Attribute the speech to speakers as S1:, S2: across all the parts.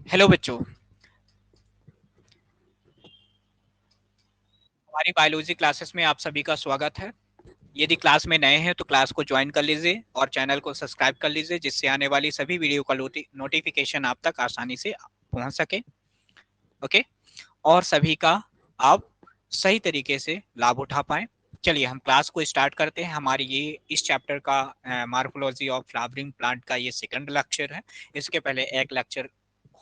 S1: Hello बच्चों, हमारी biology classes में आप सभी का स्वागत है। यदि क्लास में नए हैं तो क्लास को ज्वाइन कर लीजिए और चैनल को सब्सक्राइब कर लीजिए, जिससे आने वाली सभी वीडियो का नोटिफिकेशन आप तक आसानी से पहुंच सके। ओके, और सभी का आप सही तरीके से लाभ उठा पाए। चलिए हम क्लास को स्टार्ट करते हैं। हमारी ये इस चैप्टर का मार्फोलॉजी ऑफ फ्लावरिंग प्लांट का ये सेकंड लेक्चर है। इसके पहले एक लेक्चर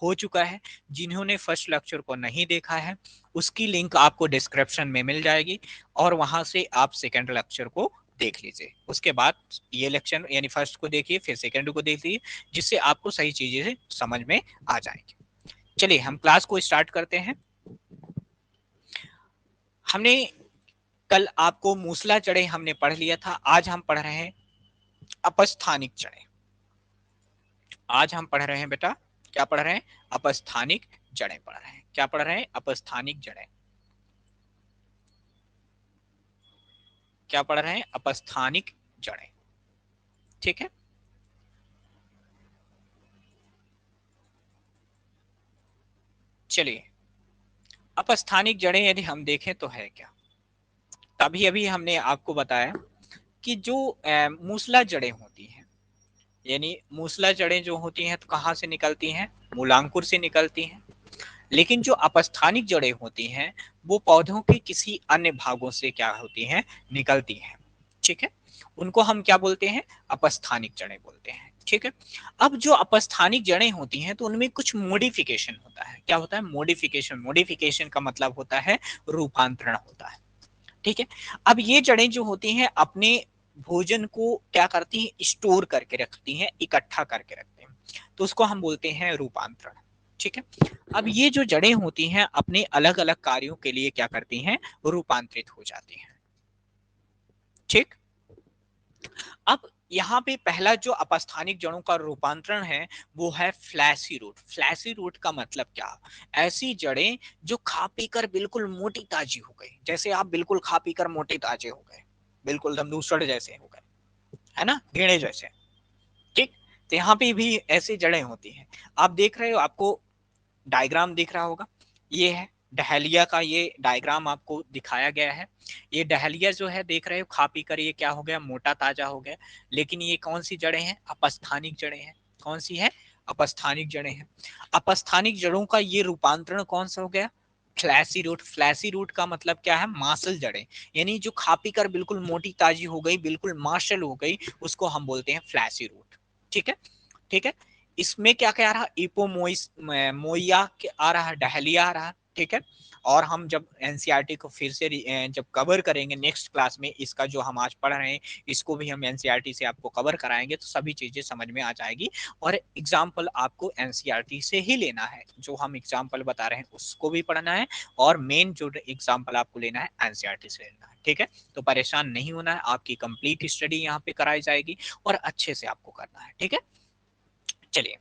S1: हो चुका है। जिन्होंने फर्स्ट लेक्चर को नहीं देखा है उसकी लिंक आपको डिस्क्रिप्शन में मिल जाएगी और वहां से आप सेकंड लेक्चर को देख लीजिए। उसके बाद ये लेक्चर यानी फर्स्ट को देखिए, फिर सेकंड को देखिए, जिससे आपको सही चीजें समझ में आ जाएंगी। चलिए हम क्लास को स्टार्ट करते हैं। हमने कल आपको मूसला जड़ें हमने पढ़ लिया था। आज हम पढ़ रहे हैं अपस्थानिक जड़ें। आज हम पढ़ रहे हैं बेटा, क्या पढ़ रहे हैं? अपस्थानिक जड़ें पढ़ रहे हैं। क्या पढ़ रहे हैं? अपस्थानिक जड़ें। क्या पढ़ रहे हैं? अपस्थानिक जड़ें। ठीक है, चलिए अपस्थानिक जड़ें यदि हम देखें तो है क्या। तभी अभी हमने आपको बताया कि जो मूसला जड़ें होती हैं, यानी मूसला जड़ें जो होती हैं तो कहाँ से निकलती हैं? मूलांकुर से निकलती हैं। लेकिन जो अपस्थानिक जड़ें होती हैं वो पौधों के किसी अन्य भागों से क्या होती हैं? निकलती हैं। ठीक है, उनको हम क्या बोलते हैं? अपस्थानिक जड़ें बोलते हैं। ठीक है, अब जो अपस्थानिक जड़ें होती हैं तो उनमें कुछ मॉडिफिकेशन होता है। क्या होता है? मॉडिफिकेशन। मॉडिफिकेशन का मतलब होता है रूपांतरण होता है। ठीक है, अब ये जड़ें जो होती हैं अपने भोजन को क्या करती हैं? स्टोर करके रखती हैं, इकट्ठा करके रखते हैं, तो उसको हम बोलते हैं रूपांतरण। ठीक है, अब ये जो जड़ें होती हैं अपने अलग अलग कार्यों के लिए क्या करती हैं? रूपांतरित हो जाती हैं। ठीक, अब यहाँ पे पहला जो अपस्थानिक जड़ों का रूपांतरण है वो है फ्लैसी रूट। फ्लैसी रूट का मतलब क्या? ऐसी जड़ें जो खा पीकर बिल्कुल मोटी ताजी हो गई, जैसे आप बिल्कुल खा पीकर मोटे ताजे हो गए, बिल्कुल धमधूसड़ जैसे हो गए, है ना, गेड़े जैसे। ठीक, तो यहाँ पे भी ऐसी जड़ें होती हैं। आप देख रहे हो, आपको डायग्राम दिख रहा होगा, ये है डहेलिया का, ये डायग्राम आपको दिखाया गया है। ये डहेलिया जो है देख रहे हो, खा पी कर ये क्या हो गया? मोटा ताजा हो गया। लेकिन ये कौन सी जड़ें हैं? अपस्थानिक जड़ें हैं। कौन सी है? अपस्थानिक जड़ें हैं। अपस्थानिक जड़ों का ये रूपांतरण कौन सा हो गया? Fleshy root. फ्लैसी रूट का मतलब क्या है? मांसल जड़ें, यानी जो खा पी कर बिल्कुल मोटी ताजी हो गई, बिल्कुल मार्शल हो गई, उसको हम बोलते हैं फ्लैसी रूट। ठीक है, ठीक है, इसमें क्या क्या आ रहा? इपोमोइस मोइया आ रहा, डहलिया आ रहा। ठीक है, और हम जब एनसीईआरटी को फिर से जब कवर करेंगे नेक्स्ट क्लास में, इसका जो हम आज पढ़ रहे हैं इसको भी हम एनसीईआरटी से आपको कवर कराएंगे तो सभी चीजें समझ में आ जाएगी। और एग्जाम्पल आपको एनसीईआरटी से ही लेना है, जो हम एग्जाम्पल बता रहे हैं उसको भी पढ़ना है, और मेन जो एग्जाम्पल आपको लेना है एनसीईआरटी से लेना है। ठीक है, तो परेशान नहीं होना है, आपकी कंप्लीट स्टडी यहाँ पे कराई जाएगी और अच्छे से आपको करना है। ठीक है, चलिए,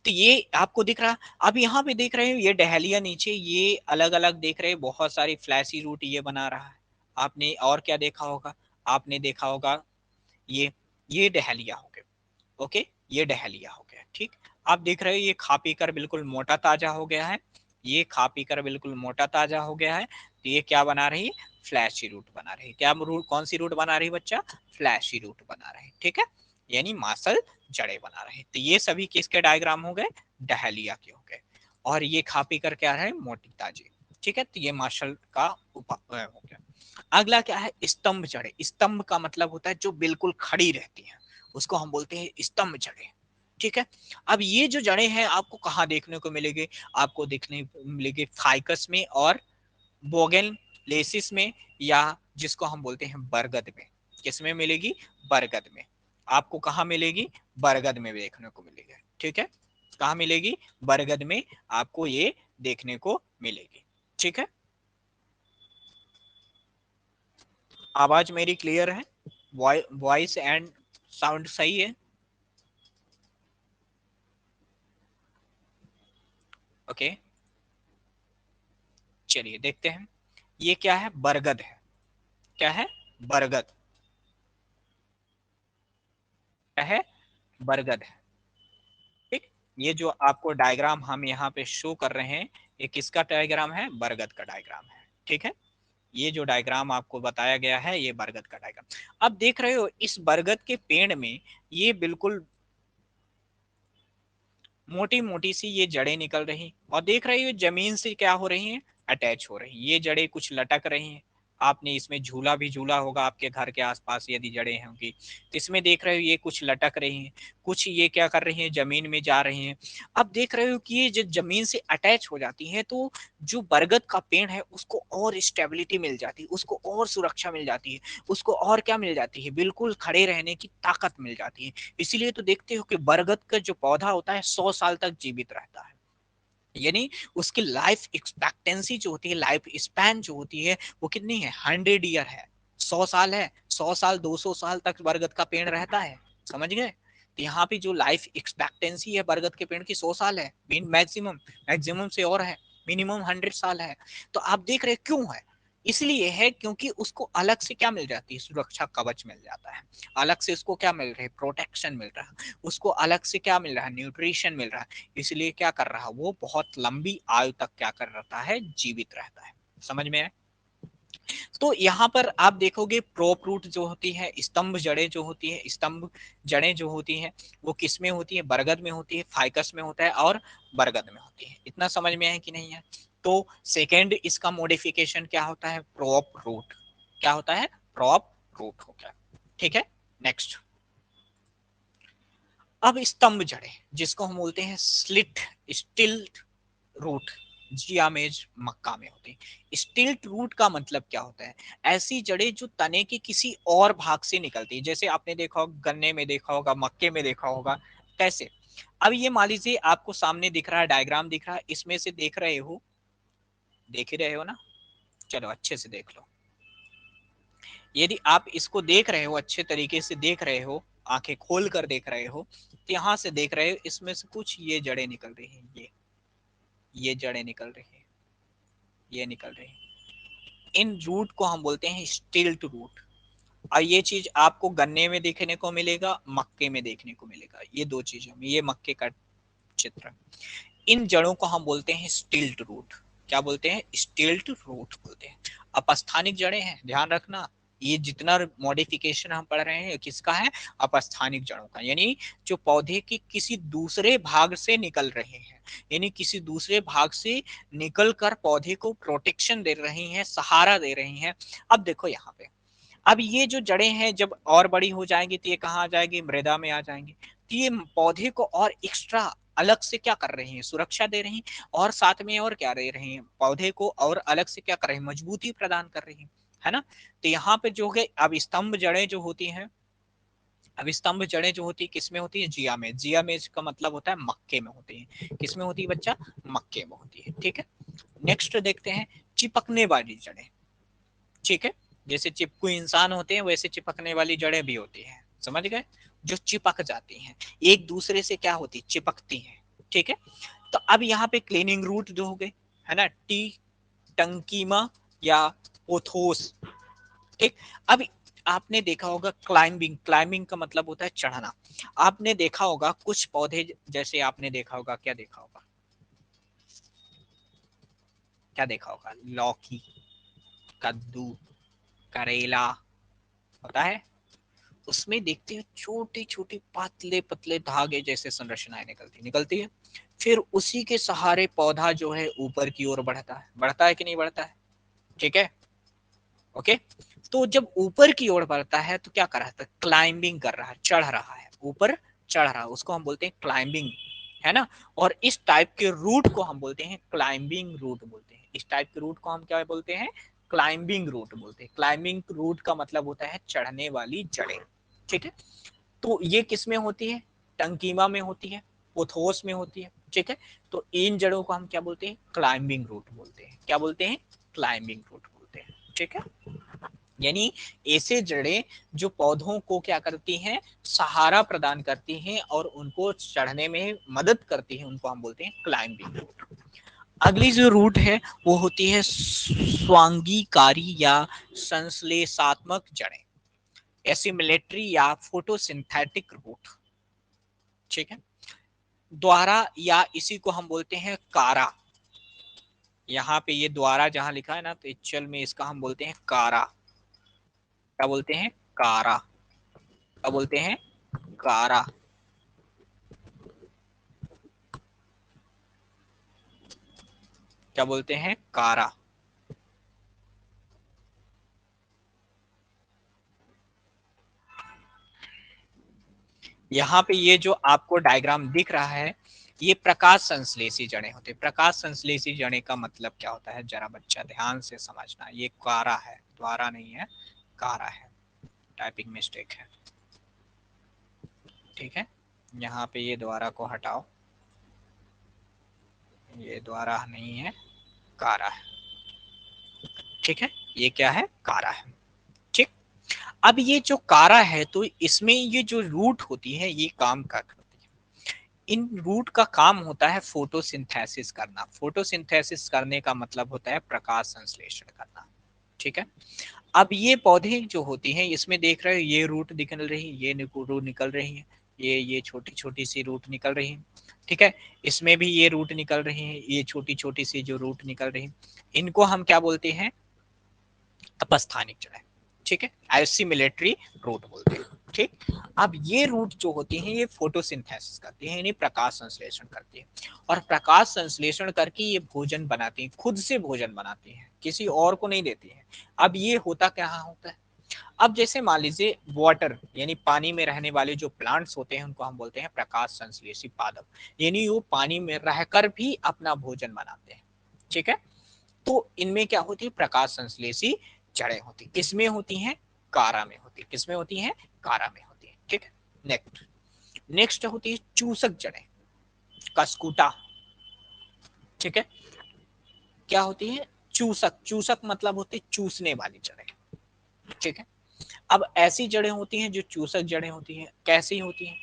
S1: तो ये आपको दिख रहा। अब यहाँ पे देख रहे हो ये डहेलिया, नीचे ये अलग अलग देख रहे हो बहुत सारी फ्लैशी रूट ये बना रहा है। आपने और क्या देखा होगा? आपने देखा होगा ये डहेलिया हो गया। ओके, ये डहेलिया हो गया। ठीक, आप देख रहे हो ये खा पी कर बिल्कुल मोटा ताजा हो गया है। ये खा पी कर बिल्कुल मोटा ताजा हो गया है, तो ये क्या बना रही है? फ्लैशी रूट बना रही है। क्या रूट? कौन सी रूट बना रही है बच्चा? फ्लैशी रूट बना रहे हैं। ठीक है, यानी मासल जड़े बना रहे हैं। तो ये सभी किसके डायग्राम हो गए? डहेलिया के हो गए। और ये खा पी कर क्या है? मोटी ताजी। ठीक है, तो ये मार्शल का हो गया। अगला क्या है? स्तंभ जड़े। स्तंभ का मतलब होता है जो बिल्कुल खड़ी रहती है, उसको हम बोलते हैं स्तंभ जड़े। ठीक है, अब ये जो जड़ें हैं आपको कहाँ देखने को मिलेगी? आपको देखने मिलेगी फाइकस में और बोगेन लेसिस में, या जिसको हम बोलते हैं बरगद में। किसमें मिलेगी? बरगद में। आपको कहाँ मिलेगी? बरगद में देखने को मिलेगी। ठीक है, कहाँ मिलेगी? बरगद में आपको ये देखने को मिलेगी। ठीक है, आवाज मेरी क्लियर है? वॉइस एंड साउंड सही है? ओके, चलिए देखते हैं। ये क्या है? बरगद है। क्या है? बरगद। क्या है? बरगद है। ठीक, ये जो आपको डायग्राम हम यहाँ पे शो कर रहे हैं, ये किसका डायग्राम है? बरगद का डायग्राम है। ठीक है, ये जो डायग्राम आपको बताया गया है ये बरगद का डायग्राम। अब देख रहे हो इस बरगद के पेड़ में ये बिल्कुल मोटी मोटी सी ये जड़ें निकल रही, और देख रहे हो जमीन से क्या हो रही हैं? अटैच हो रही। ये जड़ें कुछ लटक रही हैं। आपने इसमें झूला भी झूला होगा आपके घर के आसपास, यदि जड़ें होंगी तो इसमें देख रहे हो ये कुछ लटक रही हैं, कुछ ये क्या कर रही हैं? जमीन में जा रही हैं। अब देख रहे हो कि ये जो जमीन से अटैच हो जाती है तो जो बरगद का पेड़ है उसको और स्टेबिलिटी मिल जाती है, उसको और सुरक्षा मिल जाती है, उसको और क्या मिल जाती है? बिल्कुल खड़े रहने की ताकत मिल जाती है। इसीलिए तो देखते हो कि बरगद का जो पौधा होता है 100 साल तक जीवित रहता है। यानी उसकी लाइफ एक्सपेक्टेंसी जो होती है, लाइफ स्पैन जो होती है, वो कितनी है? 100 ईयर है। 100 साल है, 100 साल 200 साल तक बरगद का पेड़ रहता है। समझ गए? तो यहाँ पे जो लाइफ एक्सपेक्टेंसी है बरगद के पेड़ की 100 साल है, मैक्सिमम, मैक्सिमम से और है, मिनिमम 100 साल है। तो आप देख रहे क्यों है? इसलिए है क्योंकि उसको अलग से क्या मिल जाती है? सुरक्षा कवच मिल जाता है। अलग से उसको क्या मिल रहा है? प्रोटेक्शन मिल रहा है। उसको अलग से क्या मिल रहा है? न्यूट्रिशन मिल रहा है। इसलिए क्या कर रहा है? वो बहुत लंबी आयु तक क्या कर रहता है? जीवित रहता है। समझ में आए? तो यहाँ पर आप देखोगे प्रोप रूट जो होती है, स्तंभ जड़ें जो होती है, स्तंभ जड़ें जो होती हैं वो किस में होती है? बरगद में होती है, फाइकस में होता है और बरगद में होती है। इतना समझ में आया कि नहीं है? तो सेकेंड इसका मॉडिफिकेशन क्या होता है? Prop root. क्या होता है? प्रोप रूट हो गया। ठीक है, नेक्स्ट। अब स्तंभ जड़ें जिसको हम बोलते हैं स्लिट स्टिल्ट रूट, जियामेज मक्का में होती है। स्टिल्ट रूट का मतलब क्या होता है? ऐसी जड़ें जो तने के किसी और भाग से निकलती है। जैसे आपने देखा होगा गन्ने में, देखा होगा मक्के में, देखा होगा। कैसे? अब ये मान लीजिए आपको सामने दिख रहा है, डायग्राम दिख रहा है, इसमें से देख रहे हो, देख ही रहे हो ना? चलो अच्छे से देख लो। यदि आप इसको देख रहे हो, अच्छे तरीके से देख रहे हो, आंखें खोल कर देख रहे हो, तो यहां से देख रहे हो इसमें से कुछ ये जड़ें निकल रही हैं, ये जड़ें निकल रही हैं, ये निकल रही हैं। इन रूट को हम बोलते हैं स्टिल्ट रूट। और ये चीज आपको गन्ने में देखने को मिलेगा, मक्के में देखने को मिलेगा। ये दो चीजों में, ये मक्के का चित्र। इन जड़ों को हम बोलते हैं स्टिल्ट रूट। क्या बोलते हैं? स्टिल्ट रूट बोलते हैं। अपस्थानिक जड़ें हैं, ध्यान रखना। ये जितना मॉडिफिकेशन हम पढ़ रहे हैं किसका है? अपस्थानिक जड़ों का। यानी जो पौधे के किसी दूसरे भाग से निकल रहे हैं, यानी किसी दूसरे भाग से निकल कर पौधे को प्रोटेक्शन दे रही हैं, सहारा दे रही हैं। अब देखो यहाँ पे, अब ये जो जड़ें हैं जब और बड़ी हो जाएंगी तो ये कहाँ आ जाएगी? मृदा में आ जाएंगी। तो ये पौधे को और एक्स्ट्रा अलग से क्या कर रही हैं? सुरक्षा दे रही हैं। और साथ में और क्या दे रही हैं? पौधे को और अलग से क्या कर रही हैं? मजबूती प्रदान कर रही हैं, है ना? तो यहाँ पे जो है अब स्तंभ जड़ें जो होती हैं, अब स्तंभ जड़ें जो होती है किस में होती है? जिया में। जिया में का मतलब होता है मक्के में होती है। किस में होती है बच्चा? मक्के में होती है। ठीक है, नेक्स्ट देखते हैं चिपकने वाली जड़ें। ठीक है, जैसे चिपकू इंसान होते हैं वैसे चिपकने वाली जड़ें भी होती हैं। समझ गए? जो चिपक जाती हैं, एक दूसरे से क्या होती? चिपकती हैं। ठीक है, तो अब यहाँ पे क्लीनिंग रूट जो हो गए, है ना, टी टंकीमा या पोथोस। ठीक, अब आपने देखा होगा क्लाइंबिंग, क्लाइंबिंग का मतलब होता है चढ़ना। आपने देखा होगा कुछ पौधे, जैसे आपने देखा होगा, क्या देखा होगा? क्या देखा होगा? लौकी, कद्दू, करेला होता है, उसमें देखते हैं छोटी छोटी पतले पतले धागे जैसे संरचनाएं निकलती है। फिर उसी के सहारे पौधा जो है ऊपर की ओर बढ़ता है कि नहीं बढ़ता है? ठीक है, ओके। तो जब ऊपर की ओर बढ़ता है तो क्या कर रहा है? क्लाइंबिंग कर रहा है, चढ़ रहा है, ऊपर चढ़ रहा है, उसको हम बोलते हैं क्लाइंबिंग, है ना? और इस टाइप के रूट को हम बोलते हैं क्लाइंबिंग रूट बोलते हैं। इस टाइप के रूट को हम क्या बोलते हैं? क्लाइंबिंग रूट बोलते हैं। क्लाइंबिंग रूट का मतलब होता है चढ़ने वाली जड़ें। ठीक है, तो ये किस में होती है? टंकीमा में होती है, पोथोस में होती है। ठीक है, तो इन जड़ों को हम क्या बोलते हैं? क्लाइंबिंग रूट बोलते हैं। क्या बोलते हैं? क्लाइंबिंग रूट बोलते हैं। ठीक है, यानी ऐसे जड़ें जो पौधों को क्या करती हैं? सहारा प्रदान करती हैं और उनको चढ़ने में मदद करती हैं, उनको हम बोलते हैं क्लाइंबिंग रूट। अगली जो रूट है वो होती है स्वांगीकारी या संश्लेषात्मक जड़ें, एसिमिलेटरी या फोटोसिंथेटिक रूट। ठीक है, द्वारा, या इसी को हम बोलते हैं कारा। यहाँ पे ये द्वारा जहां लिखा है ना, तो एक्चुअल में इसका हम बोलते हैं कारा। क्या बोलते हैं? कारा। क्या बोलते हैं? कारा। क्या बोलते हैं? कारा। यहाँ पे ये जो आपको डायग्राम दिख रहा है, ये प्रकाश संश्लेषी जड़ें होते हैं। प्रकाश संश्लेषी जड़ें का मतलब क्या होता है, जरा बच्चा ध्यान से समझना। ये कारा है, द्वारा नहीं है, कारा है। टाइपिंग मिस्टेक है, ठीक है। यहाँ पे ये द्वारा को हटाओ, ये द्वारा नहीं है, कारा है, ठीक है। ये क्या है? कारा है, ठीक। अब ये जो कारा है, तो इसमें ये जो रूट होती है, ये काम क्या करती है? इन रूट का काम होता है फोटोसिंथेसिस करना। फोटोसिंथेसिस करने का मतलब होता है प्रकाश संश्लेषण करना, ठीक है। अब ये पौधे जो होती हैं, इसमें देख रहे हो ये रूट निकल रही है, ये रूट निकल रही है, ये छोटी छोटी सी रूट निकल रही है, ठीक है। इसमें भी ये रूट निकल रही है, ये छोटी छोटी सी जो रूट निकल रही है, इनको हम क्या बोलते हैं? अपस्थानिक जड़ें, ठीक है। एसिमिलेटरी रूट बोलते हैं, ठीक। अब ये रूट जो होती हैं, ये फोटोसिंथेसिस करती हैं, यानी प्रकाश संश्लेषण करती है। और प्रकाश संश्लेषण करके ये भोजन बनाती हैं, खुद से भोजन बनाती हैं, किसी और को नहीं देती हैं। अब ये होता क्या होता है? अब जैसे मान लीजिए वाटर, यानी पानी में रहने वाले जो प्लांट्स होते हैं, उनको हम बोलते हैं प्रकाश संश्लेषी पादप, यानी वो पानी में रहकर भी अपना भोजन बनाते हैं, ठीक है। तो इनमें क्या होती है? प्रकाश संश्लेषी जड़ें होती। किसमें होती हैं? कारा में होती है। किसमें होती हैं? कारा में होती है, ठीक है। नेक्स्ट नेक्स्ट होती है चूसक जड़ें, कस्कुटा, ठीक है। क्या होती है? चूसक। चूसक मतलब होती है चूसने वाली जड़ें, ठीक है। अब ऐसी जड़ें होती हैं जो चूसक जड़ें होती हैं। कैसी होती हैं?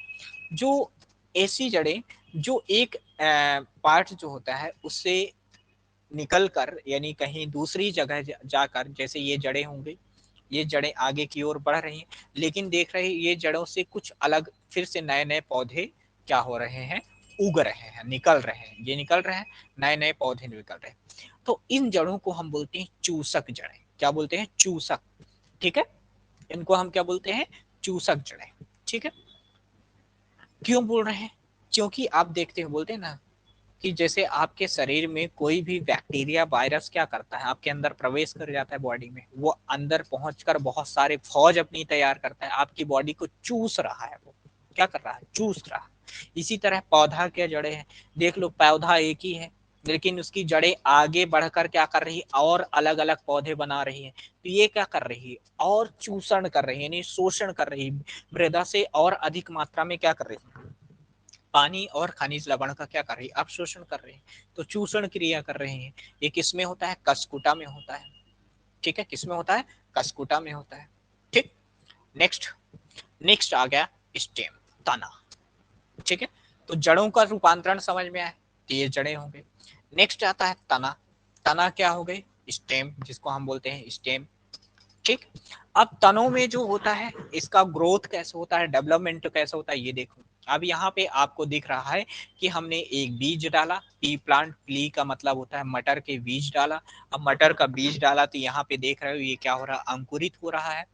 S1: जो ऐसी जड़ें जो एक पार्ट जो होता है उससे निकल कर, यानी कहीं दूसरी जगह जाकर, जैसे ये जड़ें होंगी, ये जड़ें आगे की ओर बढ़ रही हैं, लेकिन देख रहे हैं ये जड़ों से कुछ अलग फिर से नए नए पौधे क्या हो रहे हैं? उग रहे हैं, निकल रहे हैं, ये निकल रहे हैं, नए नए पौधे निकल रहे हैं। तो इन जड़ों को हम बोलते हैं चूसक जड़ें। क्या बोलते हैं? चूसक, ठीक है। इनको हम क्या बोलते हैं? चूसक जड़ें, ठीक है। क्यों बोल रहे हैं? क्योंकि आप देखते हैं, बोलते हैं ना कि जैसे आपके शरीर में कोई भी बैक्टीरिया, वायरस क्या करता है? आपके अंदर प्रवेश कर जाता है बॉडी में, वो अंदर पहुंचकर बहुत सारे फौज अपनी तैयार करता है, आपकी बॉडी को चूस रहा है। वो क्या कर रहा है? चूस रहा है। इसी तरह पौधा के जड़ें हैं, देख लो पौधा एक ही है, लेकिन उसकी जड़ें आगे बढ़कर क्या कर रही है? और अलग अलग पौधे बना रही है। तो ये क्या कर रही है? और चूषण कर रही है, यानी शोषण कर रही है मृदा से, और अधिक मात्रा में क्या कर रही है? पानी और खनिज लवण का क्या कर रही है? अवशोषण कर रही है। तो चूषण क्रिया कर रहे हैं। ये किसमें होता है? कसकुटा में होता है, ठीक है। किसमें होता है? कसकुटा में होता है, ठीक। नेक्स्ट नेक्स्ट आ गया स्टेम, तना, ठीक है। तो जड़ों का रूपांतरण समझ में आया, तो ये जड़ें होंगे। नेक्स्ट आता है तना। तना क्या हो गई? स्टेम, जिसको हम बोलते हैं स्टेम, ठीक। अब तनों में जो होता है, इसका ग्रोथ कैसे होता है, डेवलपमेंट कैसे होता है, ये देखो। अब यहाँ पे आपको दिख रहा है कि हमने एक बीज डाला, पी प्लांट, प्ली का मतलब होता है मटर के बीज डाला। अब मटर का बीज डाला, तो यहाँ पे देख रहे हो ये क्या हो रहा है? अंकुरित हो रहा है।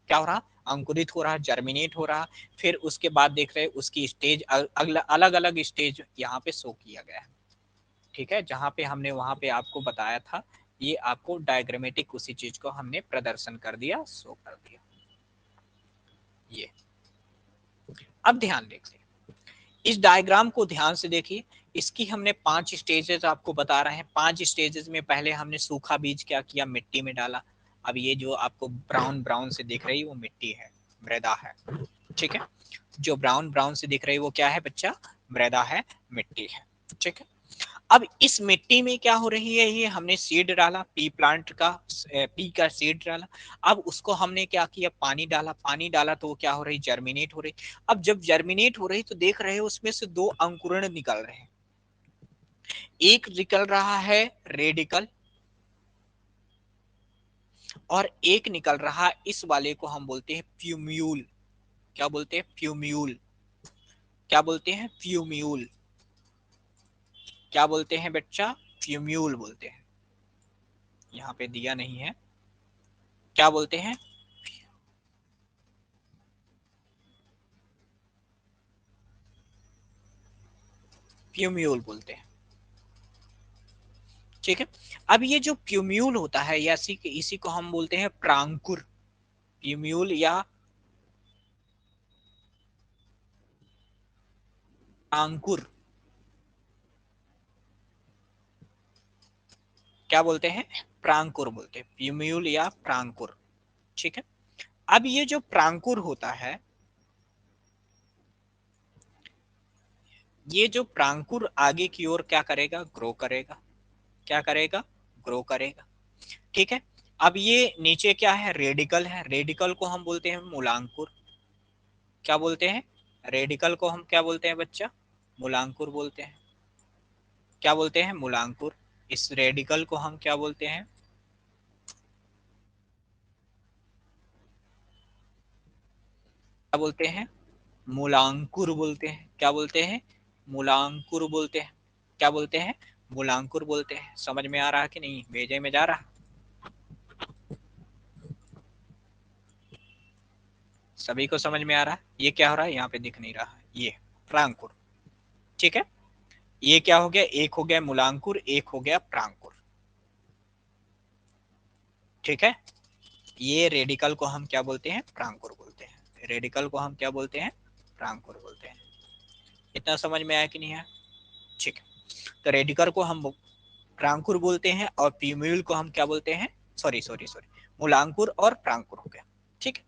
S1: क्या हो रहा? अंकुरित हो रहा है, जर्मिनेट हो रहा। फिर उसके बाद देख रहे हो उसकी स्टेज, अलग अलग स्टेज यहाँ पे शो किया गया है, ठीक है। जहां पे हमने वहां पे आपको बताया था, ये आपको डायग्रामेटिक उसी चीज को हमने प्रदर्शन कर दिया, शो कर दिया। ये अब ध्यान देखिए, इस डायग्राम को ध्यान से देखिए। इसकी हमने 5 स्टेजेस आपको बता रहे हैं। 5 स्टेजेस में पहले हमने सूखा बीज क्या किया? मिट्टी में डाला। अब ये जो आपको ब्राउन ब्राउन से दिख रही है वो मिट्टी है, मृदा है, ठीक है। जो ब्राउन ब्राउन से दिख रही है वो क्या है बच्चा? मृदा है, मिट्टी है, ठीक है। अब इस मिट्टी में क्या हो रही है? ये हमने सीड डाला, पी प्लांट का, पी का सीड डाला। अब उसको हमने क्या किया? पानी डाला। पानी डाला तो वो क्या हो रही? जर्मिनेट हो रही। अब जब जर्मिनेट हो रही तो देख रहे हो उसमें से 2 अंकुरण निकल रहे हैं। एक निकल रहा है रेडिकल, और एक निकल रहा, इस वाले को हम बोलते हैं फ्यूम्यूल। क्या बोलते हैं? फ्यूम्यूल। क्या बोलते हैं? फ्यूम्यूल, क्या बोलते हैं बच्चा? फ्यूम्यूल बोलते हैं। यहाँ पे दिया नहीं है, क्या बोलते हैं? फ्यूम्यूल बोलते हैं। ठीक है। अब ये जो प्यूम्यूल होता है या इसी को हम बोलते हैं प्रांकुर। प्यूम्यूल या प्रांकुर, क्या बोलते हैं? प्रांकुर बोलते हैं, प्यूम्यूल या प्रांकुर। ठीक है। अब ये जो प्रांकुर होता है, ये जो प्रांकुर आगे की ओर क्या करेगा? ग्रो करेगा। क्या करेगा? ग्रो करेगा। ठीक है। अब ये नीचे क्या है? रेडिकल है। रेडिकल को हम बोलते हैं मूलांकुर। क्या बोलते हैं? रेडिकल को हम क्या बोलते हैं बच्चा? मूलांकुर बोलते हैं। क्या बोलते हैं? मूलांकुर। इस रेडिकल को हम क्या बोलते हैं? क्या बोलते हैं? मूलांकुर बोलते हैं। क्या बोलते हैं? मूलांकुर बोलते हैं। क्या बोलते हैं? मूलांकुर बोलते हैं। समझ में आ रहा कि नहीं? भेजे में जा रहा? सभी को समझ में आ रहा है? ये क्या हो रहा है? यहाँ पे दिख नहीं रहा है, ये प्रांकुर। ठीक है। ये क्या हो गया? एक हो गया मूलांकुर, एक हो गया प्रांकुर। ठीक है। ये रेडिकल को हम क्या बोलते हैं? प्रांकुर बोलते हैं। रेडिकल को हम क्या बोलते हैं? प्रांकुर बोलते हैं। इतना समझ में आया कि नहीं है? ठीक है। तो रेडिकल को हम प्रांकुर बोलते हैं और प्यूम्यूल को हम क्या बोलते हैं? सॉरी सॉरी सॉरी, मूलांकुर और प्रांकुर हो गया। ठीक है।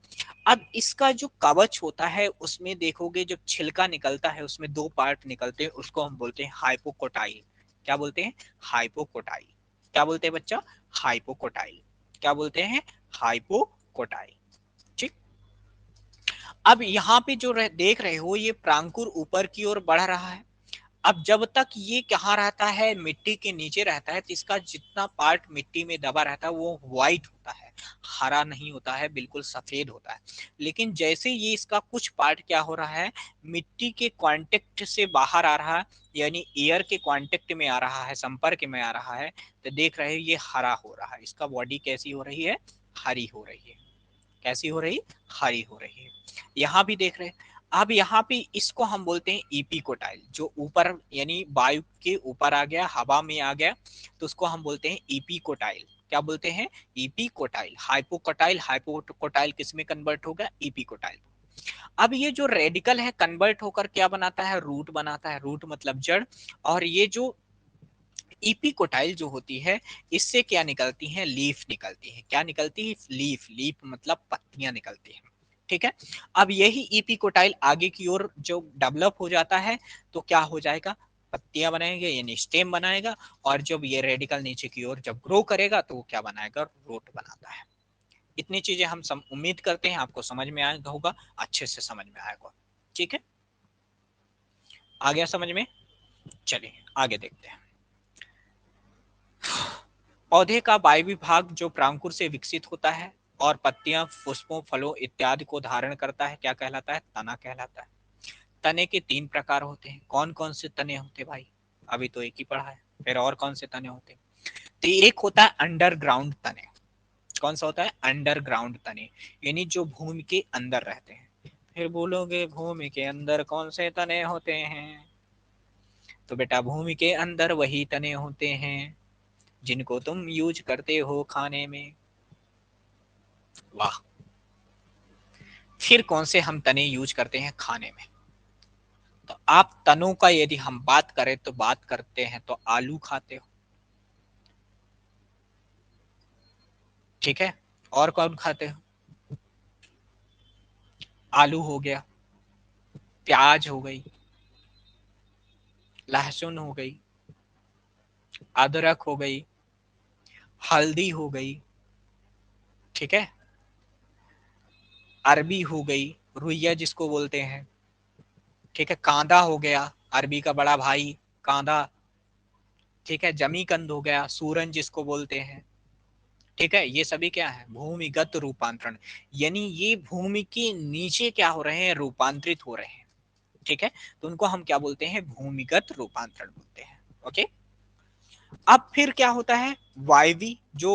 S1: अब इसका जो कवच होता है उसमें देखोगे जब छिलका निकलता है उसमें दो पार्ट निकलते हैं, उसको हम बोलते हैं हाइपोकोटाइल। क्या बोलते हैं? हाइपोकोटाइल। क्या बोलते हैं बच्चा? हाइपोकोटाइल। क्या बोलते हैं? हाइपोकोटाइल। ठीक। अब यहाँ पे जो देख रहे हो ये प्रांकुर ऊपर की ओर बढ़ रहा है। अब जब तक ये कहाँ रहता है? मिट्टी के नीचे रहता है, तो इसका जितना पार्ट मिट्टी में दबा रहता है वो व्हाइट होता है, हरा नहीं होता है, बिल्कुल सफेद होता है। लेकिन जैसे ये इसका कुछ पार्ट क्या हो रहा है? मिट्टी के कांटेक्ट से बाहर आ रहा है, यानी एयर के कांटेक्ट में आ रहा है, संपर्क में आ रहा है, तो देख रहे हो ये हरा हो रहा है। इसका बॉडी कैसी हो रही है? हरी हो रही है। कैसी हो रही? हरी हो रही है। यहाँ भी देख रहे हैं। अब यहाँ पे इसको हम बोलते हैं इपिकोटाइल, जो ऊपर यानी वायु के ऊपर आ गया, हवा में आ गया, तो उसको हम बोलते हैं इपिकोटाइल। क्या बोलते हैं? इपिकोटाइल। हाइपोकोटाइल, हाइपोकोटाइल किस में कन्वर्ट होगा? इपिकोटाइल। अब ये जो रेडिकल है कन्वर्ट होकर क्या बनाता है? रूट बनाता है। रूट मतलब जड़। और ये जो इपिकोटाइल जो होती है इससे क्या निकलती हैं? लीफ निकलती है। क्या निकलती है? लीफ। लीफ मतलब पत्तियां निकलती हैं। ठीक है। अब यही इपिकोटाइल आगे की ओर जो डेवलप हो जाता है तो क्या हो जाएगा? पत्तियां बनाएंगे यानी स्टेम बनाएगा। और जब ये रेडिकल नीचे की ओर जब ग्रो करेगा तो वो क्या बनाएगा? रूट बनाता है। इतनी चीजें हम उम्मीद करते हैं आपको समझ में आया होगा, अच्छे से समझ में आएगा। ठीक है। आ गया समझ में? चलिए आगे देखते हैं। पौधे का वायवी भाग जो प्रांकुर से विकसित होता है और पत्तियां, पुष्पों, फलों इत्यादि को धारण करता है क्या कहलाता है? तना कहलाता है। तने के तीन प्रकार होते हैं। कौन कौन से तने होते भाई? अभी तो एक ही पढ़ा है, फिर और कौन से तने होते? तो एक होता है अंडरग्राउंड तने। कौन सा होता है? अंडरग्राउंड तने, यानी जो भूमि के अंदर रहते हैं। फिर बोलोगे भूमि के अंदर कौन से तने होते हैं? तो बेटा भूमि के अंदर वही तने होते हैं जिनको तुम यूज करते हो खाने में। वाह। फिर कौन से हम तने यूज करते हैं खाने में? तो आप तनों का यदि हम बात करें तो बात करते हैं तो आलू खाते हो। ठीक है। और कौन खाते हो? आलू हो गया, प्याज हो गई, लहसुन हो गई, अदरक हो गई, हल्दी हो गई। ठीक है। अरबी हो गई, रुइया जिसको बोलते हैं। ठीक है। कांदा हो गया, अरबी का बड़ा भाई कांदा। ठीक है। जमीकंद हो गया, सूरन जिसको बोलते हैं। ठीक है। ये सभी क्या है? भूमिगत रूपांतरण, यानी ये भूमि के नीचे क्या हो रहे हैं? रूपांतरित हो रहे हैं। ठीक है। तो उनको हम क्या बोलते हैं? भूमिगत रूपांतरण बोलते हैं। ओके। अब फिर क्या होता है, वायवी जो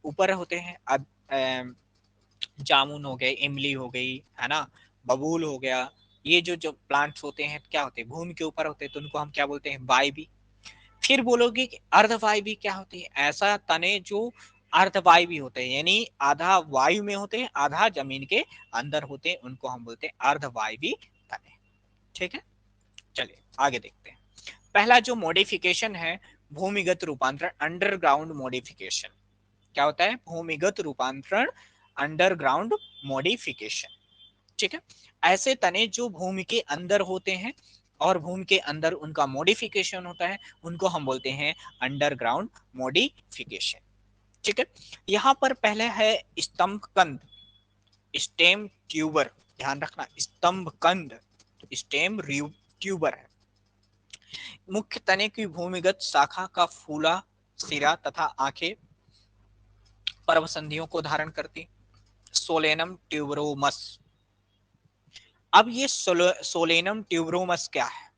S1: ऊपर होते हैं, अब जामुन हो गए, इमली हो गई, है ना, बबूल हो गया, ये जो प्लांट्स होते हैं क्या होते हैं, भूमि के ऊपर होते हैं, तो उनको हम क्या बोलते हैं, वायवी। फिर बोलोगे कि अर्धवायवी क्या होती है, ऐसा तने जो अर्धवायवी होते हैं, यानी आधा वायु में होते हैं आधा जमीन के अंदर होते हैं, उनको हम बोलते हैं अर्धवायवी तने। ठीक है, चलिए आगे देखते हैं। पहला जो मॉडिफिकेशन है, भूमिगत रूपांतरण, अंडरग्राउंड मॉडिफिकेशन। क्या होता है, भूमिगत रूपांतरण, अंडरग्राउंड मॉडिफिकेशन। ठीक है, ऐसे तने जो भूमि के अंदर होते हैं और भूमि के अंदर उनका मॉडिफिकेशन होता है, उनको हम बोलते हैं अंडरग्राउंड मॉडिफिकेशन। ठीक है, यहां पर पहले है स्तंभ कंद, स्टेम ट्यूबर, ध्यान रखना, स्तंभ कंद स्टेम ट्यूबर है। मुख्य तने की भूमिगत शाखा का फूला सिरा तथा आंखें पर्वसंधियों को धारण करती, सोलेनम ट्यूबरोमस। अब ये सोलेनम ट्यूबरोमस क्या है,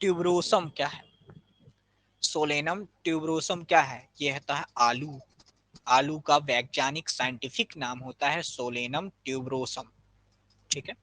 S1: ट्यूबरोसम क्या है, सोलेनम ट्यूबरोसम क्या है, ये होता है आलू। आलू का वैज्ञानिक साइंटिफिक नाम होता है सोलेनम ट्यूबरोसम। ठीक है,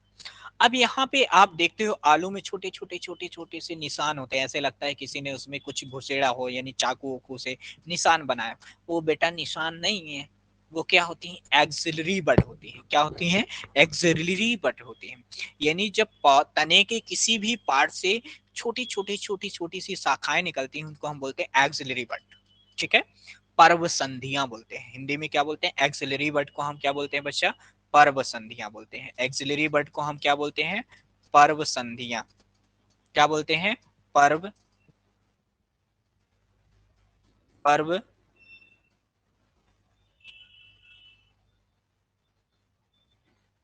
S1: अब यहाँ पे आप देखते हो आलू में छोटे छोटे छोटे छोटे से निशान होते हैं, ऐसे लगता है किसी ने उसमें कुछ घुसेड़ा हो, यानी चाकू वाकू से निशान बनाया। वो बेटा निशान नहीं है, वो क्या होती है, एक्सिलरी बड होती है। क्या होती है, एक्सिलरी बड होती है। यानी जब तने के किसी भी पार्ट से छोटी छोटी छोटी छोटी सी शाखाएं निकलती हैं, उनको हम बोलते हैं एक्सिलरी बड। ठीक है, पर्व संधियां बोलते हैं, हिंदी में क्या बोलते हैं, एक्सिलरी बड को हम क्या बोलते हैं बच्चा, पर्व संधियां बोलते हैं। एक्सिलरी बड को हम क्या बोलते हैं, पर्व संधियां। क्या बोलते हैं, पर्व, पर्व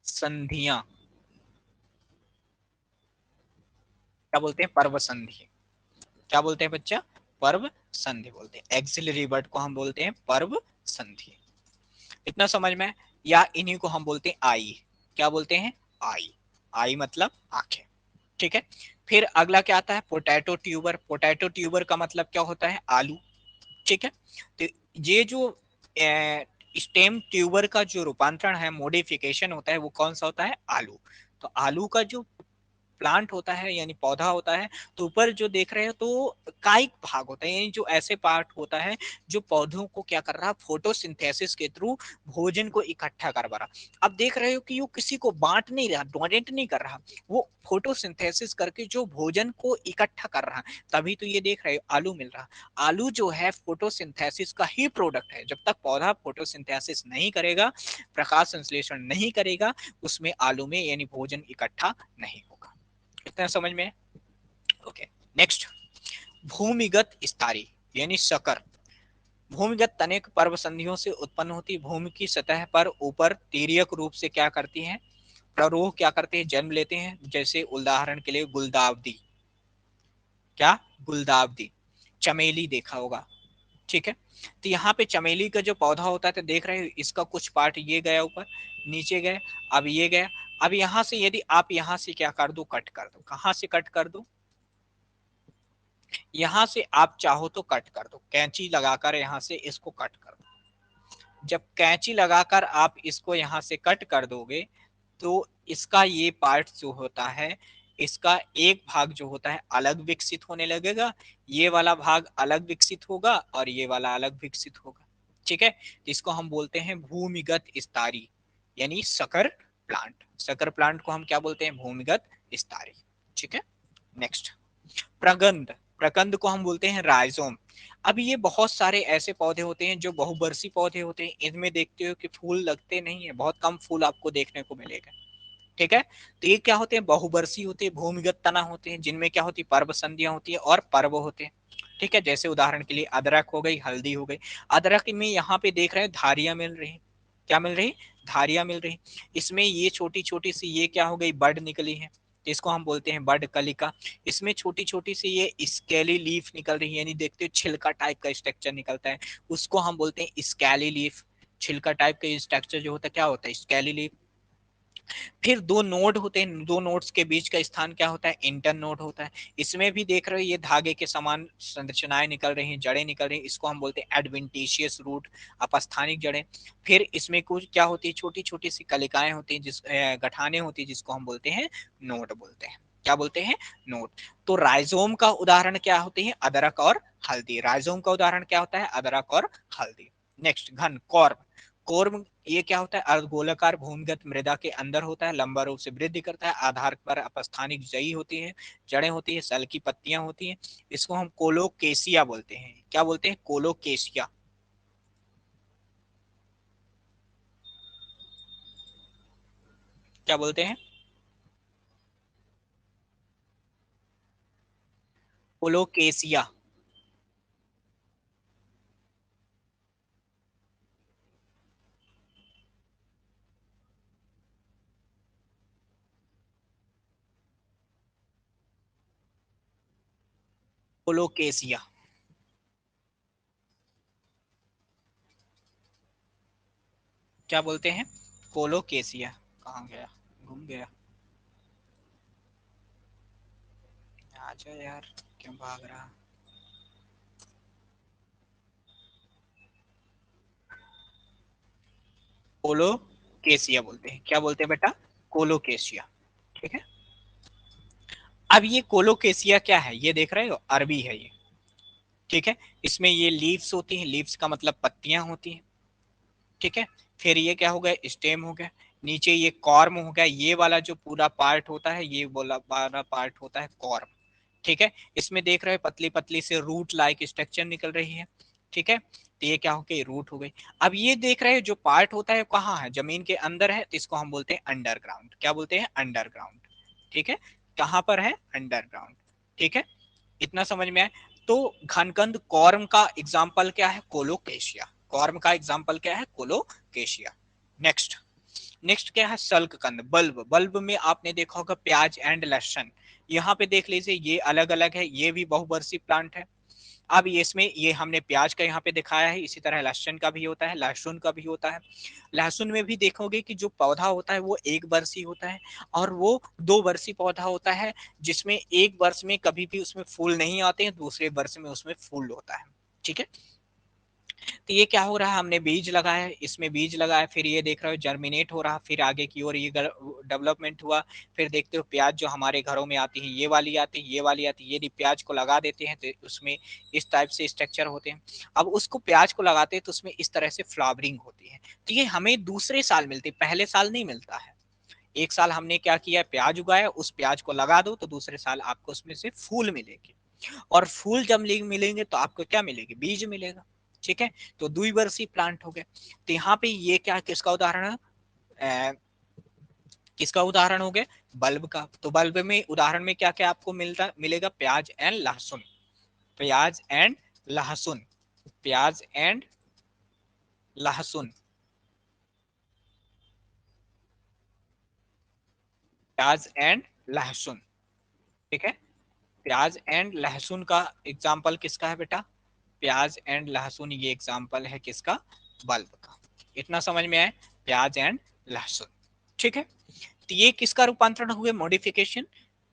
S1: संधियां। क्या बोलते हैं, पर्व संधि। क्या बोलते हैं बच्चा, पर्व संधि बोलते हैं। एक्सिलरी बड को हम बोलते हैं पर्व संधि। इतना समझ में। या इन्हीं को हम बोलते हैं आई। क्या बोलते हैं, आई। आई मतलब आंखें। ठीक है, फिर अगला क्या आता है, पोटैटो ट्यूबर। पोटैटो ट्यूबर का मतलब क्या होता है, आलू। ठीक है, तो ये जो स्टेम ट्यूबर का जो रूपांतरण है, मॉडिफिकेशन होता है, वो कौन सा होता है, आलू। तो आलू का जो प्लांट होता है यानी पौधा होता है, तो ऊपर जो देख रहे हो तो कायिक भाग होता है, यानी जो ऐसे पार्ट होता है जो पौधों को क्या कर रहा है, फोटोसिंथेसिस के थ्रू भोजन को इकट्ठा कर रहा। अब देख रहे हो कि वो किसी को बांट नहीं रहा, डोनेट नहीं कर रहा, वो फोटोसिंथेसिस करके जो भोजन को इकट्ठा कर रहा। तभी तो ये देख रहे हो आलू मिल रहा। आलू जो है फोटोसिंथेसिस का ही प्रोडक्ट है। जब तक पौधा फोटोसिंथेसिस नहीं करेगा, प्रकाश संश्लेषण नहीं करेगा, उसमें आलू में यानी भोजन इकट्ठा नहीं होगा। इतना समझ में। ओके, नेक्स्ट, भूमिगत स्तरी यानी शकर। भूमिगत तनिक पर्व संधियों से उत्पन्न होती, भूमि की सतह पर ऊपर तिर्यक रूप से क्या करती हैं, प्ररोह क्या करते हैं, जन्म लेते हैं। जैसे उदाहरण के लिए गुलदावदी, क्या, गुलदावदी, चमेली देखा होगा। ठीक है, तो यहाँ पे चमेली का जो पौधा होता है, तो देख रहे हो इसका कुछ पार्ट ये गया ऊपर, नीचे गए, अब ये गया। अब यहाँ से यदि आप यहाँ से क्या कर दो, कट कर दो। कहाँ से कट कर दो, यहां से आप चाहो तो कट कर दो, कैंची लगाकर यहां से इसको कट कर दो। जब कैंची लगाकर आप इसको यहां से कट कर दोगे, तो इसका ये पार्ट जो होता है, इसका एक भाग जो होता है अलग विकसित होने लगेगा, ये वाला भाग अलग विकसित होगा और ये वाला अलग विकसित होगा। ठीक है, तो इसको हम बोलते हैं भूमिगत स्तरी यानी सकर प्लांट। सकर प्लांट को हम क्या बोलते हैं, भूमिगत स्तरी। ठीक है, नेक्स्ट, प्रगंध। प्रकंद को हम बोलते हैं राइजोम। अब ये बहुत सारे ऐसे पौधे होते हैं जो बहुवर्षीय पौधे होते हैं, इनमें देखते हो कि फूल लगते नहीं है, बहुत कम फूल आपको देखने को मिलेगा। ठीक है, तो ये क्या होते हैं, बहुवर्षीय होते हैं, भूमिगत तना होते हैं, जिनमें क्या होती है, पर्व संधियां होती है और पर्व होते हैं। ठीक है, जैसे उदाहरण के लिए अदरक हो गई, हल्दी हो गई। अदरक में यहाँ पे देख रहे हैं धारियां मिल रही, क्या मिल रही, धारियां मिल रही। इसमें ये छोटी छोटी सी ये क्या हो गई, बड निकली है, तो इसको हम बोलते हैं बड कलिका। इसमें छोटी छोटी सी ये स्केली लीफ निकल रही है, यानी देखते हो छिलका टाइप का स्ट्रक्चर निकलता है, उसको हम बोलते हैं स्केली लीफ। छिलका टाइप का स्ट्रक्चर जो होता है क्या होता है, स्केली लीफ। फिर दो नोड होते हैं, दो नोड्स के बीच का स्थान क्या होता है, इंटर नोड होता है। इसमें भी देख रहे हो ये धागे के समान संरचनाएं निकल रही हैं, जड़ें निकल रही हैं, इसको हम बोलते हैं एडवेंटिशियस रूट, अपस्थानिक जड़ें। फिर इसमें कुछ क्या होती है, छोटी छोटी सी कलिकाएं होती हैं, जिस गठाने होती है, जिसको हम बोलते हैं नोड बोलते हैं। क्या बोलते हैं, नोड। तो राइजोम का उदाहरण क्या होते हैं, अदरक और हल्दी। राइजोम का उदाहरण क्या होता है, अदरक और हल्दी। नेक्स्ट, घन, कॉर्म। कोर्म ये क्या होता है, अर्धगोलाकार भूमिगत मृदा के अंदर होता है, लंबा रूप से वृद्धि करता है, आधार पर अपस्थानिक जई होती है, जड़ें होती है, सल की पत्तियां होती हैं। इसको हम कोलोकेसिया बोलते हैं। क्या बोलते हैं, कोलोकेसिया। क्या बोलते हैं, कोलोकेसिया। कोलोकेसिया। क्या बोलते हैं, कोलोकेसिया। कहाँ गया, घूम गया, आजा यार, क्यों भाग रहा। कोलोकेसिया बोलते हैं। क्या बोलते हैं बेटा, कोलोकेसिया। ठीक है। अब ये कोलोकेसिया क्या है, ये देख रहे हो, अरबी है ये। ठीक है। इसमें ये लीव्स होती हैं, लीव्स का मतलब पत्तियां होती हैं। ठीक है। फिर ये क्या हो गया, स्टेम हो गया। नीचे ये कॉर्म हो गया, ये वाला जो पूरा पार्ट होता है, ये वाला वाला पार्ट होता है कॉर्म। ठीक है। इसमें देख रहे हो पतली पतली से रूट लाइक स्ट्रक्चर निकल रही है। ठीक है। तो ये क्या हो गई, रूट हो गई। अब ये देख रहे हो जो पार्ट होता है कहाँ है, जमीन के अंदर है, तो इसको हम बोलते हैं अंडरग्राउंड। क्या बोलते हैं, अंडरग्राउंड। ठीक है। कहाँ पर है, अंडरग्राउंड। ठीक है। इतना समझ में आए। तो घनकंद कॉर्म का एग्जाम्पल क्या है, कोलोकेशिया। कॉर्म का एग्जाम्पल क्या है, कोलोकेशिया। नेक्स्ट, नेक्स्ट क्या है, सल्क कंद, बल्ब। बल्ब में आपने देखा होगा प्याज एंड लहसुन। यहाँ पे देख लीजिए, ये अलग अलग है, ये भी बहुवर्षीय प्लांट है। अब ये इसमें ये हमने प्याज का यहाँ पे दिखाया है, इसी तरह लहसुन का भी होता है, लहसुन का भी होता है। लहसुन में भी देखोगे कि जो पौधा होता है वो एक वर्षीय होता है, और वो दो वर्षीय पौधा होता है, जिसमें एक वर्ष में कभी भी उसमें फूल नहीं आते हैं, दूसरे वर्ष में उसमें फूल होता है। ठीक है। तो ये क्या हो रहा है, हमने बीज लगाया, इसमें बीज लगाया, फिर ये देख रहे हो जर्मिनेट हो रहा, फिर आगे की ओर ये डेवलपमेंट हुआ। फिर देखते हो प्याज जो हमारे घरों में आती है, ये वाली आती है, ये वाली आती है, यदि प्याज को लगा देते हैं तो उसमें इस टाइप से स्ट्रक्चर होते हैं। अब उसको प्याज को लगाते हैं तो उसमें इस तरह से फ्लावरिंग होती है। तो ये हमें दूसरे साल मिलती है, पहले साल नहीं मिलता है। एक साल हमने क्या किया, प्याज उगाया, उस प्याज को लगा दो तो दूसरे साल आपको उसमें से फूल मिलेगी। और फूल जब मिलेंगे तो आपको क्या मिलेगी, बीज मिलेगा। ठीक है। तो द्विवर्षीय प्लांट हो गए। तो यहाँ पे ये क्या, किसका उदाहरण है, किसका उदाहरण हो गया, बल्ब का। तो बल्ब में उदाहरण में क्या क्या आपको मिलेगा, प्याज एंड लहसुन। प्याज एंड लहसुन। प्याज एंड लहसुन। प्याज एंड लहसुन। ठीक है। प्याज एंड लहसुन का एग्जाम्पल किसका है बेटा, प्याज एंड लहसुन, ये एग्जाम्पल है किसका, बल्ब का। इतना समझ में आए, प्याज एंड लहसुन। ठीक है। तो ये किसका रूपांतरण हुए, मॉडिफिकेशन,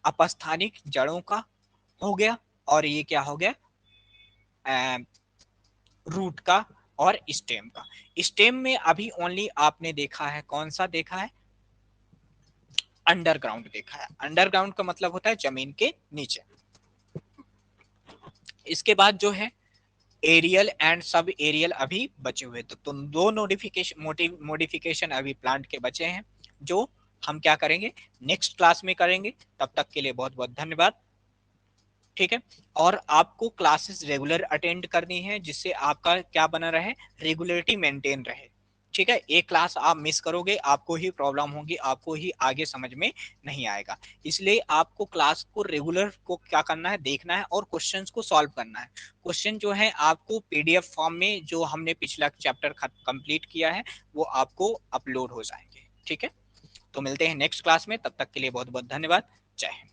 S1: अपस्थानिक जड़ों का हो गया। और ये क्या हो गया, रूट का और स्टेम का। स्टेम में अभी ओनली आपने देखा है, कौन सा देखा है, अंडरग्राउंड देखा है। अंडरग्राउंड का मतलब होता है जमीन के नीचे। इसके बाद जो है एरियल एंड सब एरियल अभी बचे हुए, तो दो नोटिफिकेशन मॉडिफिकेशन अभी प्लांट के बचे हैं, जो हम क्या करेंगे, नेक्स्ट क्लास में करेंगे। तब तक के लिए बहुत बहुत धन्यवाद। ठीक है। और आपको क्लासेस रेगुलर अटेंड करनी है, जिससे आपका क्या बना रहे, रेगुलरिटी मेंटेन रहे। ठीक है। एक क्लास आप मिस करोगे, आपको ही प्रॉब्लम होगी, आपको ही आगे समझ में नहीं आएगा। इसलिए आपको क्लास को रेगुलर को क्या करना है, देखना है, और क्वेश्चंस को सॉल्व करना है। क्वेश्चन जो है आपको पीडीएफ फॉर्म में, जो हमने पिछला चैप्टर कंप्लीट किया है, वो आपको अपलोड हो जाएंगे। ठीक है। तो मिलते हैं नेक्स्ट क्लास में, तब तक के लिए बहुत बहुत धन्यवाद। जय हिंद।